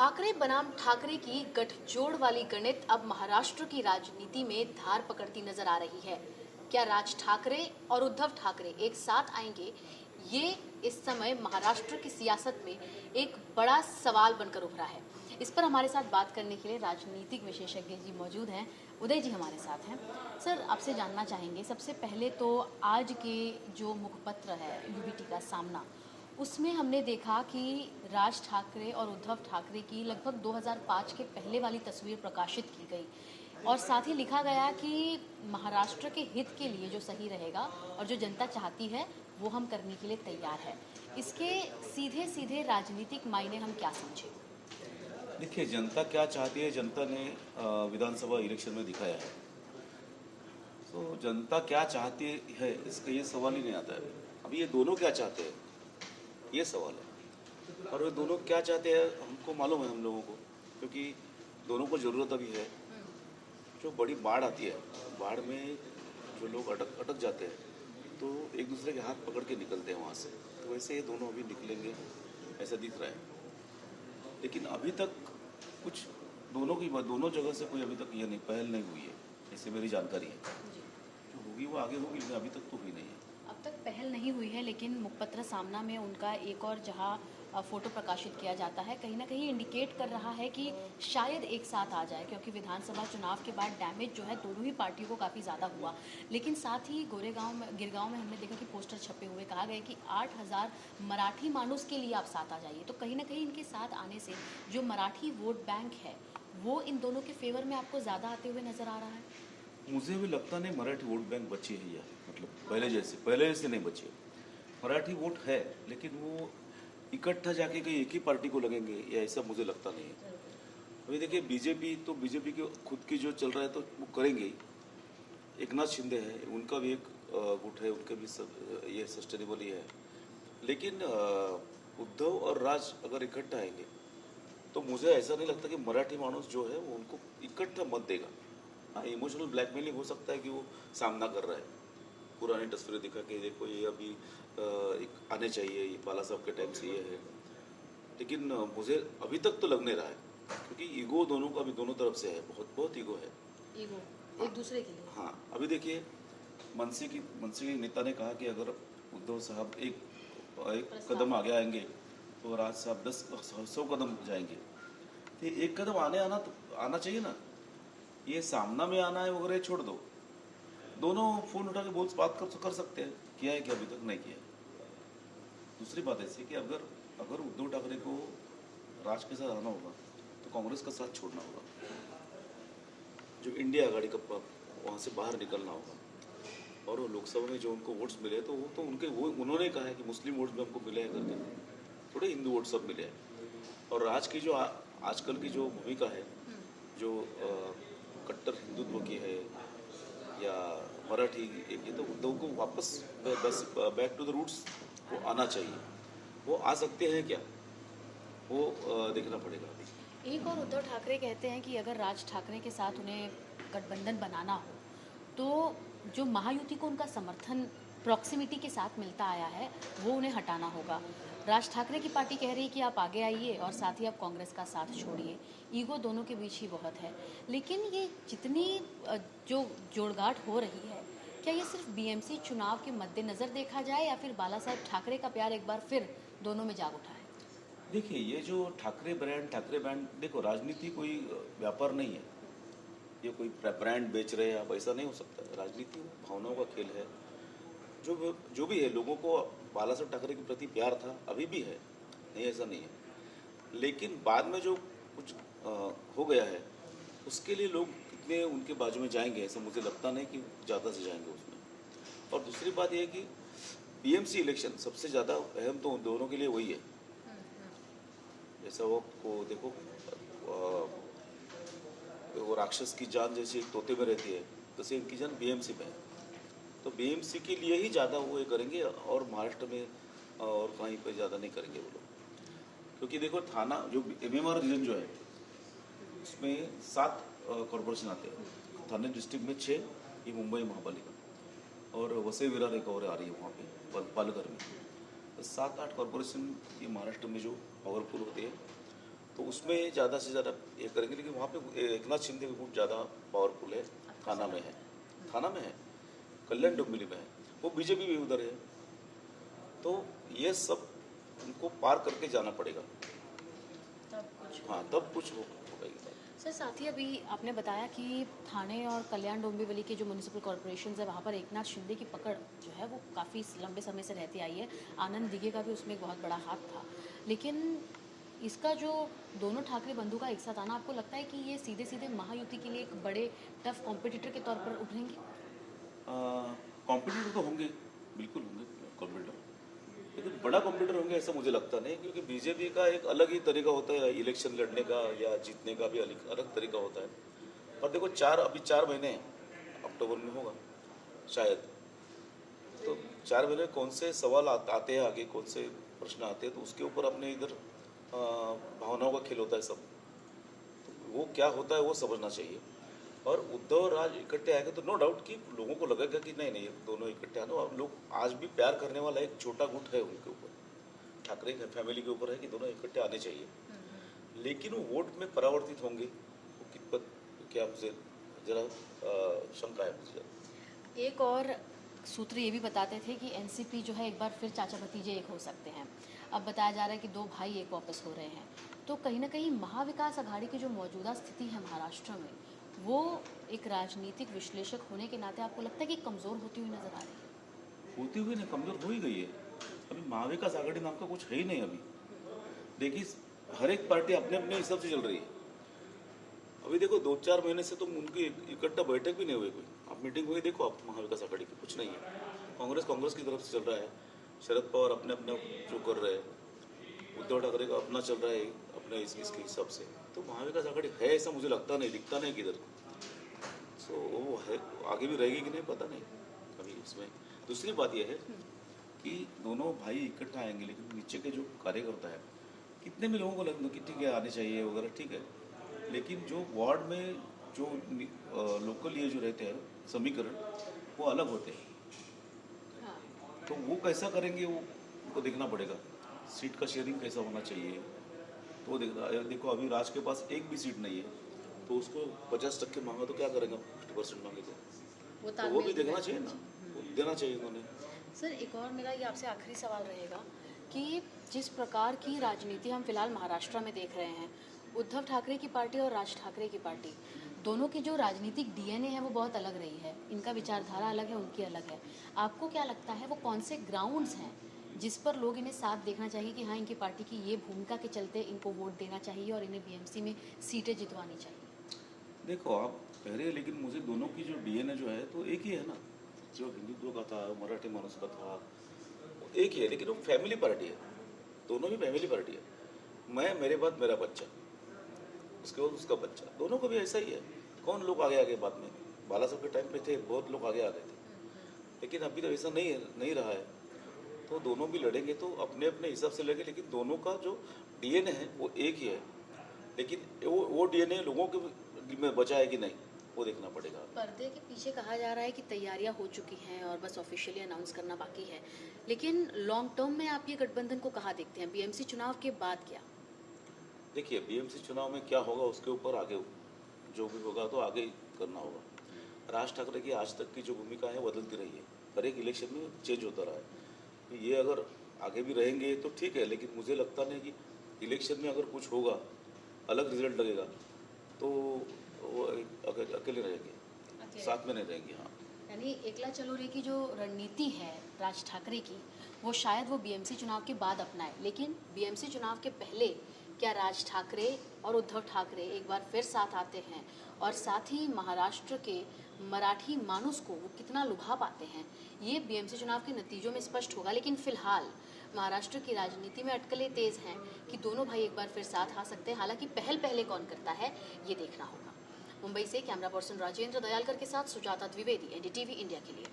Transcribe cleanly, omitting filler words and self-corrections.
ठाकरे बनाम ठाकरे की गठजोड़ वाली गणित अब महाराष्ट्र की राजनीति में धार पकड़ती नजर आ रही है। क्या राज ठाकरे और उद्धव ठाकरे एक साथ आएंगे? ये इस समय महाराष्ट्र की सियासत में एक बड़ा सवाल बनकर उभरा है। इस पर हमारे साथ बात करने के लिए राजनीतिक विशेषज्ञ जी मौजूद हैं। उदय जी हमारे साथ हैं। सर, आपसे जानना चाहेंगे, सबसे पहले तो आज के जो मुखपत्र है यूबीटी का सामना, उसमें हमने देखा कि राज ठाकरे और उद्धव ठाकरे की लगभग 2005 के पहले वाली तस्वीर प्रकाशित की गई और साथ ही लिखा गया कि महाराष्ट्र के हित के लिए जो सही रहेगा और जो जनता चाहती है वो हम करने के लिए तैयार है। इसके सीधे सीधे राजनीतिक मायने हम क्या समझें? देखिए, जनता क्या चाहती है, जनता ने विधानसभा इलेक्शन में दिखाया है। तो जनता क्या चाहती है, इसका ये सवाल ही नहीं आता है। अभी ये दोनों क्या चाहते हैं, ये सवाल है। और वे दोनों क्या चाहते हैं हमको मालूम है, हम लोगों को, क्योंकि दोनों को ज़रूरत अभी है। जो बड़ी बाढ़ आती है, बाढ़ में जो लोग अटक जाते हैं, तो एक दूसरे के हाथ पकड़ के निकलते हैं वहाँ से। तो वैसे ये दोनों अभी निकलेंगे, ऐसा दिख रहा है। लेकिन अभी तक कुछ दोनों जगह से कोई अभी तक ये नहीं पहल नहीं हुई है, ऐसे मेरी जानकारी है। जो होगी वो आगे होगी, लेकिन अभी तक तो हुई नहीं है। अब तक पहल नहीं हुई है, लेकिन मुखपत्र सामना में उनका एक और जहां फोटो प्रकाशित किया जाता है, कहीं ना कहीं इंडिकेट कर रहा है कि शायद एक साथ आ जाए, क्योंकि विधानसभा चुनाव के बाद डैमेज जो है दोनों ही पार्टियों को काफ़ी ज़्यादा हुआ। लेकिन साथ ही गिरगांव में हमने देखा कि पोस्टर छपे हुए कहा गया कि 8,000 मराठी मानुस के लिए आप साथ आ जाइए। तो कहीं ना कहीं इनके साथ आने से जो मराठी वोट बैंक है वो इन दोनों के फेवर में आपको ज़्यादा आते हुए नजर आ रहा है। मुझे भी लगता नहीं मराठी वोट बैंक बची है, या मतलब पहले जैसे नहीं बची है। मराठी वोट है, लेकिन वो इकट्ठा जाके कहीं एक ही पार्टी को लगेंगे, या ऐसा मुझे लगता नहीं है। अभी देखिए, बीजेपी के खुद की जो चल रहा है तो वो करेंगे ही। एक नाथ शिंदे है, उनका भी एक गुट है, उनके भी ये सस्टेनेबल ही है। लेकिन उद्धव और राज अगर इकट्ठा आएंगे तो मुझे ऐसा नहीं लगता कि मराठी मानुस जो है वो उनको इकट्ठा मत देगा। हाँ, इमोशनल ब्लैकमेलिंग हो सकता है कि वो सामना कर रहा है, पुरानी तस्वीरें दिखा के, देखो ये अभी एक आने चाहिए, ये बाला साहब के टाइम से ये है। लेकिन मुझे अभी तक तो लग नहीं रहा है, क्योंकि ईगो दोनों का भी दोनों तरफ से है, बहुत बहुत ईगो है। ईगो एक दूसरे के लिए। हाँ, अभी देखिए, मनसे के नेता ने कहा कि अगर उद्धव साहब एक कदम आगे आएंगे तो राज साहब 100 कदम जाएंगे। तो एक कदम आना चाहिए ना। ये सामना में आना है वगैरह छोड़ दो, दोनों फोन उठा के बहुत बात कर सकते हैं। किया है कि अभी तक नहीं किया है। दूसरी बात ऐसी कि अगर उद्धव ठाकरे को राज के साथ आना होगा तो कांग्रेस का साथ छोड़ना होगा, जो इंडिया आघाड़ी का वहाँ से बाहर निकलना होगा। और वो लोकसभा में जो उनको वोट्स मिले, तो वो उन्होंने कहा है कि मुस्लिम वोट्स भी हमको मिले हैं करके, थोड़े हिंदू वोट सब मिले हैं। और राज की जो आजकल की जो भूमिका है, जो कट्टर हिंदुत्व की है या मराठी एक, ये तो उद्धव को वापस बैक टू द रूट्स वो आना चाहिए। वो आ सकते हैं क्या, वो देखना पड़ेगा अभी। एक और उद्धव ठाकरे कहते हैं कि अगर राज ठाकरे के साथ उन्हें गठबंधन बनाना हो तो जो महायुति को उनका समर्थन प्रॉक्सिमिटी के साथ मिलता आया है वो उन्हें हटाना होगा। राज ठाकरे की पार्टी कह रही है कि आप आगे आइए और साथ ही आप कांग्रेस का साथ छोड़िए। ईगो दोनों के बीच ही बहुत है। लेकिन ये जितनी जो जोड़गांठ हो रही है, क्या ये सिर्फ बीएमसी चुनाव के मद्देनज़र देखा जाए या फिर बाला साहब ठाकरे का प्यार एक बार फिर दोनों में जाग उठा है? देखिए, ये जो ठाकरे ब्रांड, देखो, राजनीति कोई व्यापार नहीं है। ये कोई ब्रांड बेच रहे हैं आप, ऐसा नहीं हो सकता। राजनीति भावनाओं का खेल है। जो भी है, लोगों को बाला साहब ठाकरे के प्रति प्यार था, अभी भी है, नहीं ऐसा नहीं है। लेकिन बाद में जो कुछ हो गया है, उसके लिए लोग कितने उनके बाजू में जाएंगे, ऐसा मुझे लगता नहीं कि ज़्यादा से जाएंगे उसमें। और दूसरी बात यह है कि बीएमसी इलेक्शन सबसे ज़्यादा अहम तो उन दोनों के लिए वही है। जैसा वो देखो, वो राक्षस की जान जैसे एक तोते में रहती है, वैसे इनकी जान बीएमसी में है। तो बीएमसी के लिए ही ज़्यादा वो ये करेंगे, और महाराष्ट्र में और कहीं पर ज़्यादा नहीं करेंगे वो लोग। क्योंकि देखो, थाना जो एमएमआर रीजन जो है, उसमें 7 कॉरपोरेशन आते हैं। थाने डिस्ट्रिक्ट में 6, ये मुंबई महापालिका, और वसई विरार एक और आ रही है वहाँ पे पालघर में। तो 7-8 कॉरपोरेशन ये महाराष्ट्र में जो पावरफुल होते हैं, तो उसमें ज़्यादा से ज़्यादा ये करेंगे, लेकिन वहाँ पे एकनाथ शिंदे का गुट ज़्यादा पावरफुल है। थाना में है, थाना में है, कल्याण डोंबिवली में है, वो बीजेपी भी उधर है। तो ये सब उनको पार करके जाना पड़ेगा। तब कुछ हाँ, तब कुछ हो पाएगी। सर, साथ ही अभी आपने बताया कि थाने और कल्याण डोंबिवली के जो म्यूनिसिपल कॉरपोरेशन है वहाँ पर एकनाथ शिंदे की पकड़ जो है वो काफ़ी लंबे समय से रहती आई है। आनंद दिघे का भी उसमें एक बहुत बड़ा हाथ था। लेकिन इसका जो दोनों ठाकरे बंधु का एक साथ आना, आपको लगता है कि ये सीधे सीधे महायुति के लिए एक बड़े टफ कॉम्पिटिटर के तौर पर उभरेंगे? कॉम्पिटिटर तो होंगे, बिल्कुल होंगे कॉम्पिटिटर, लेकिन बड़ा कॉम्पिटिटर होंगे ऐसा मुझे लगता नहीं, क्योंकि बीजेपी का एक अलग ही तरीका होता है इलेक्शन लड़ने का या जीतने का भी अलग तरीका होता है। और देखो अभी 4 महीने हैं, अक्टूबर में होगा शायद, तो 4 महीने में कौन से सवाल आते हैं आगे, कौन से प्रश्न आते हैं, तो उसके ऊपर अपने इधर भावनाओं का खेल होता है सब। तो वो क्या होता है वो समझना चाहिए। और उद्धव और राज इकट्ठे आएंगे तो नो डाउट कि लोगों को लगेगा कि नहीं नहीं, दोनों इकट्ठे आने, और लोग आज भी प्यार करने वाला एक छोटा गुट है उनके ऊपर, ठाकरे फैमिली के ऊपर है कि दोनों इकट्ठे आने चाहिए। लेकिन वो वोट में परावर्तित होंगे वो कितपत, क्या मुझे जरा शंका है मुझे जरा। एक और सूत्र ये भी बताते थे कि एनसीपी जो है एक बार फिर चाचा भतीजे एक हो सकते हैं। अब बताया जा रहा है कि दो भाई एक वापस हो रहे हैं। तो कहीं ना कहीं महाविकास आघाड़ी की जो मौजूदा स्थिति है महाराष्ट्र में, वो एक राजनीतिक विश्लेषक होने के नाते आपको लगता है कि कमज़ोर होती हुई नजर आ रही है? होती हुई नहीं, कमजोर हो ही गई है। अभी महाविकास आघाड़ी नाम का कुछ है ही नहीं अभी। देखिए, हर एक पार्टी अपने अपने हिसाब से चल रही है। अभी देखो 2-4 महीने से तो उनकी इकट्ठा बैठक भी नहीं हुई कोई। आप मीटिंग हुई देखो आप महाविकास आघाड़ी की, कुछ नहीं है। कांग्रेस की तरफ से चल रहा है, शरद पवार अपने अपने जो कर रहे हैं, उद्धव ठाकरे का अपना चल रहा है अपने इसके हिसाब से। तो महाविकास आघाड़ी है ऐसा मुझे लगता नहीं, दिखता नहीं किधर। सो वो है, आगे भी रहेगी कि नहीं पता नहीं अभी उसमें। दूसरी बात यह है कि दोनों भाई इकट्ठा आएंगे, लेकिन नीचे के जो कार्यकर्ता है, कितने भी लोगों को लगता है कि ठीक है आने चाहिए वगैरह, ठीक है, लेकिन जो वार्ड में जो लोकल ये जो रहते हैं समीकरण, वो अलग होते हैं। हाँ। तो वो कैसा करेंगे वो उनको देखना पड़ेगा। सीट का शेयरिंग कैसा होना चाहिए तो देखो अभी राज के पास एक भी सीट नहीं है, तो उसको 50% मांगा तो क्या करेगा, 50% मांगे तो वो भी देखना चाहिए ना, वो देना चाहिए उन्होंने। सर, एक और मेरा ये आपसे आखिरी सवाल रहेगा कि जिस प्रकार की राजनीति हम फिलहाल महाराष्ट्र में देख रहे हैं, उद्धव ठाकरे की पार्टी और राज ठाकरे की पार्टी, दोनों की जो राजनीतिक डीएनए है वो बहुत अलग रही है। इनका विचारधारा अलग है, उनकी अलग है। आपको क्या लगता है वो कौन से ग्राउंड्स हैं जिस पर लोग इन्हें साथ देखना चाहिए कि हाँ, इनकी पार्टी की ये भूमिका के चलते इनको वोट देना चाहिए और इन्हें बीएमसी में सीटें जितवानी चाहिए? देखो आप पहले, लेकिन मुझे दोनों की जो डीएनए जो है तो एक ही है ना, जो हिंदुत्व का था, मराठी मानुस का था, वो एक ही है, लेकिन वो फैमिली पार्टी है, दोनों भी फैमिली पार्टी है। मैं, मेरे बाद मेरा बच्चा, उसके बाद उसका बच्चा, दोनों को भी ऐसा ही है। कौन लोग आगे बाद में, बाला साहब के टाइम पे थे बहुत लोग आगे आ गए थे, लेकिन अभी तो ऐसा नहीं रहा है। तो दोनों भी लड़ेंगे तो अपने अपने हिसाब से लड़ेंगे, लेकिन दोनों का जो डीएनए है वो एक ही है। लेकिन वो डीएनए लोगों के में बचा है कि नहीं, वो देखना पड़ेगा। पर्दे के पीछे कहा जा रहा है कि तैयारियां हो चुकी हैं और बस ऑफिशियली अनाउंस करना बाकी है। लेकिन लॉन्ग टर्म में आप ये गठबंधन को कहाँ देखते हैं? बीएमसी चुनाव के बाद क्या? देखिए, बीएमसी चुनाव में क्या होगा उसके ऊपर आगे जो भी होगा तो आगे करना होगा। राज ठाकरे की आज तक की जो भूमिका है बदलती रही है, हर एक इलेक्शन में चेंज होता रहा है। ये अगर आगे भी रहेंगे तो ठीक है, लेकिन मुझे लगता नहीं कि इलेक्शन में अगर कुछ होगा, अलग रिजल्ट लगेगा, तो वो अकेले रहेंगे, साथ में नहीं रहेंगे। हाँ, यानी एकला चलो रे की जो रणनीति है राज ठाकरे की, वो शायद वो बीएमसी चुनाव के बाद अपनाए, लेकिन बीएमसी चुनाव के पहले क्या राज ठाकरे और उद्धव ठाकरे एक बार फिर साथ आते हैं? और साथ ही महाराष्ट्र के मराठी मानुस को वो कितना लुभा पाते हैं, ये बीएमसी चुनाव के नतीजों में स्पष्ट होगा। लेकिन फिलहाल महाराष्ट्र की राजनीति में अटकलें तेज हैं कि दोनों भाई एक बार फिर साथ आ सकते हैं। हालांकि पहले कौन करता है ये देखना होगा। मुंबई से कैमरा पर्सन राजेंद्र दयालकर के साथ सुजाता द्विवेदी, एनडीटीवी इंडिया के लिए।